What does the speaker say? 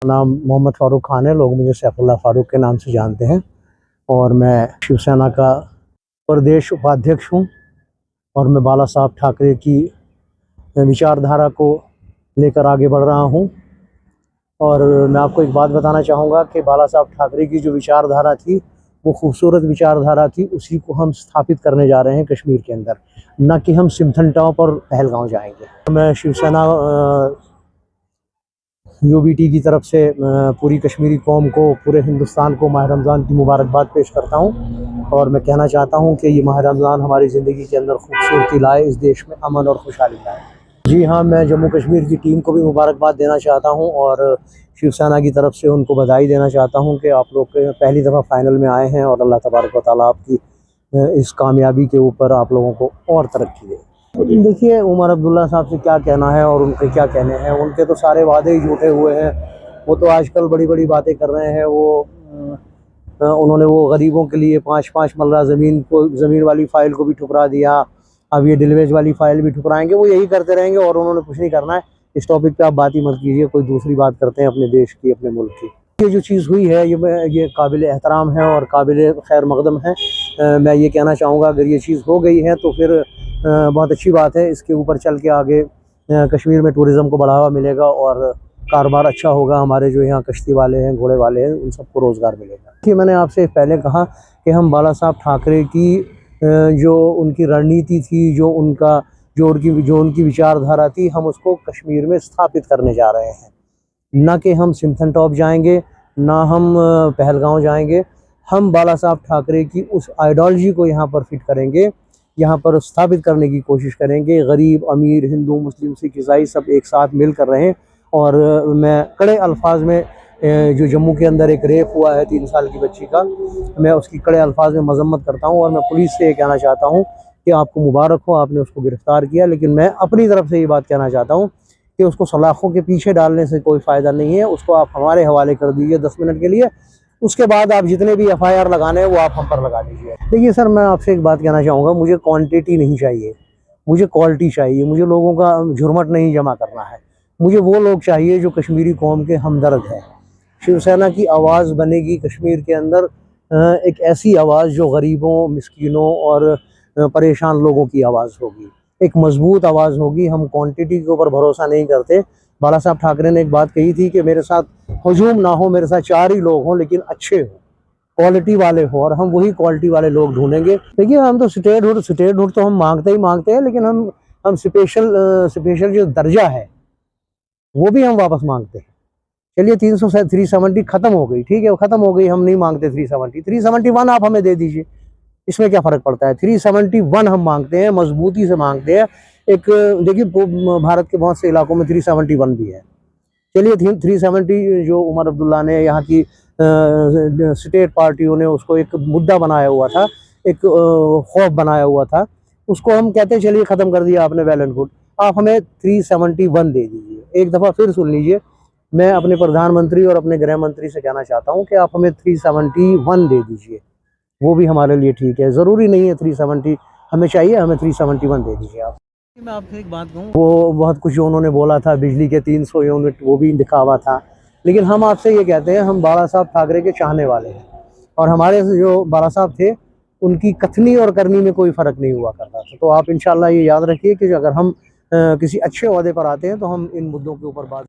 नाम मोहम्मद फ़ारूक खान है। लोग मुझे सैफुल्लाह फ़ारूक के नाम से जानते हैं और मैं शिवसेना का प्रदेश उपाध्यक्ष हूँ और मैं बाला साहब ठाकरे की विचारधारा को लेकर आगे बढ़ रहा हूँ। और मैं आपको एक बात बताना चाहूँगा कि बाला साहब ठाकरे की जो विचारधारा थी वो खूबसूरत विचारधारा थी, उसी को हम स्थापित करने जा रहे हैं कश्मीर के अंदर, न कि हम सिमथन पर पहलगांव जाएंगे। मैं शिवसेना यूबीटी की तरफ से पूरी कश्मीरी कौम को, पूरे हिंदुस्तान को माह रमज़ान की मुबारकबाद पेश करता हूँ और मैं कहना चाहता हूँ कि ये माह रमज़ान हमारी ज़िंदगी के अंदर खूबसूरती लाए, इस देश में अमन और खुशहाली लाए। जी हाँ, मैं जम्मू कश्मीर की टीम को भी मुबारकबाद देना चाहता हूँ और शिवसेना की तरफ से उनको बधाई देना चाहता हूँ कि आप लोग पहली दफ़ा फाइनल में आए हैं और अल्लाह तबारक व तआला आपकी इस कामयाबी के ऊपर आप लोगों को और तरक्की दे। देखिए, उमर अब्दुल्ला साहब से क्या कहना है और उनके क्या कहने हैं, उनके तो सारे वादे ही झूठे हुए हैं। वो तो आजकल बड़ी बड़ी बातें कर रहे हैं। उन्होंने वो गरीबों के लिए 5-5 मरला ज़मीन वाली फ़ाइल को भी ठुकरा दिया, अब ये डिलवेज वाली फ़ाइल भी ठुकराएंगे। वो यही करते रहेंगे और उन्होंने कुछ नहीं करना है। इस टॉपिक पे आप बात ही मत कीजिए, कोई दूसरी बात करते हैं अपने देश की, अपने मुल्क की। ये जो चीज़ हुई है ये काबिल एहतराम है और काबिल खैर मकदम है। मैं ये कहना चाहूँगा, अगर ये चीज़ हो गई है तो फिर बहुत अच्छी बात है। इसके ऊपर चल के आगे कश्मीर में टूरिज़म को बढ़ावा मिलेगा और कारोबार अच्छा होगा। हमारे जो यहाँ कश्ती वाले हैं, घोड़े वाले हैं, उन सबको रोज़गार मिलेगा। कि मैंने आपसे पहले कहा कि हम बाला साहब ठाकरे की जो उनकी रणनीति थी, जो उनकी विचारधारा थी, हम उसको कश्मीर में स्थापित करने जा रहे हैं। ना कि हम सिमथन टॉप जाएंगे, ना हम पहलगांव जाएंगे। हम बाला साहब ठाकरे की उस आइडियोलॉजी को यहाँ पर फिट करेंगे, यहाँ पर स्थापित करने की कोशिश करेंगे। गरीब अमीर, हिंदू मुस्लिम सिख ईसाई सब एक साथ मिल कर रहें। और मैं कड़े अल्फाज में जो जम्मू के अंदर एक रेप हुआ है 3 साल की बच्ची का, मैं उसकी कड़े अल्फाज में मजम्मत करता हूँ और मैं पुलिस से ये कहना चाहता हूँ कि आपको मुबारक हो, आपने उसको गिरफ़्तार किया। लेकिन मैं अपनी तरफ से ये बात कहना चाहता हूँ कि उसको सलाखों के पीछे डालने से कोई फ़ायदा नहीं है। उसको आप हमारे हवाले कर दीजिए 10 मिनट के लिए, उसके बाद आप जितने भी FIR लगाने हैं वो आप हम पर लगा लीजिए। देखिए सर, मैं आपसे एक बात कहना चाहूँगा, मुझे क्वांटिटी नहीं चाहिए, मुझे क्वालिटी चाहिए। मुझे लोगों का झुरमट नहीं जमा करना है। मुझे वो लोग चाहिए जो कश्मीरी कौम के हमदर्द हैं। शिवसेना की आवाज़ बनेगी कश्मीर के अंदर, एक ऐसी आवाज़ जो गरीबों, मिस्कीनों और परेशान लोगों की आवाज़ होगी, एक मजबूत आवाज़ होगी। हम क्वांटिटी के ऊपर भरोसा नहीं करते। बाला साहब ठाकरे ने एक बात कही थी कि मेरे साथ हजूम ना हो, मेरे साथ 4 ही लोग हों लेकिन अच्छे हों, क्वालिटी वाले हों, और हम वही क्वालिटी वाले लोग ढूंढेंगे। देखिए, हम तो स्टेटहुड तो हम मांगते ही मांगते हैं, लेकिन हम स्पेशल जो दर्जा है वो भी हम वापस मांगते हैं। चलिए 370 ख़त्म हो गई, ठीक है, वो ख़त्म हो गई, हम नहीं मांगते 371 आप हमें दे दीजिए, इसमें क्या फ़र्क पड़ता है। 371 हम मांगते हैं, मजबूती से मांगते हैं। एक देखिए, भारत के बहुत से इलाकों में 371 भी है। चलिए 370 जो उमर अब्दुल्ला ने, यहाँ की स्टेट पार्टियों ने उसको एक मुद्दा बनाया हुआ था, एक खौफ बनाया हुआ था, उसको हम कहते हैं चलिए ख़त्म कर दिया आपने, वेल एंड गुड। आप हमें 371 दे दीजिए। एक दफ़ा फिर सुन लीजिए, मैं अपने प्रधानमंत्री और अपने गृह मंत्री से कहना चाहता हूँ कि आप हमें 371 दे दीजिए, वो भी हमारे लिए ठीक है। ज़रूरी नहीं है 370 हमें चाहिए, हमें 371 दे दीजिए आप। मैं आपसे एक बात कहूँ, वो बहुत कुछ जो उन्होंने बोला था, बिजली के 300 यूनिट, वो भी दिखावा था। लेकिन हम आपसे ये कहते हैं, हम बाला साहब ठाकरे के चाहने वाले हैं और हमारे जो बाला साहब थे उनकी कथनी और करनी में कोई फ़र्क नहीं हुआ करता था। तो आप इंशाल्लाह ये याद रखिए कि अगर हम किसी अच्छे ओहदे पर आते हैं तो हम इन मुद्दों के ऊपर बात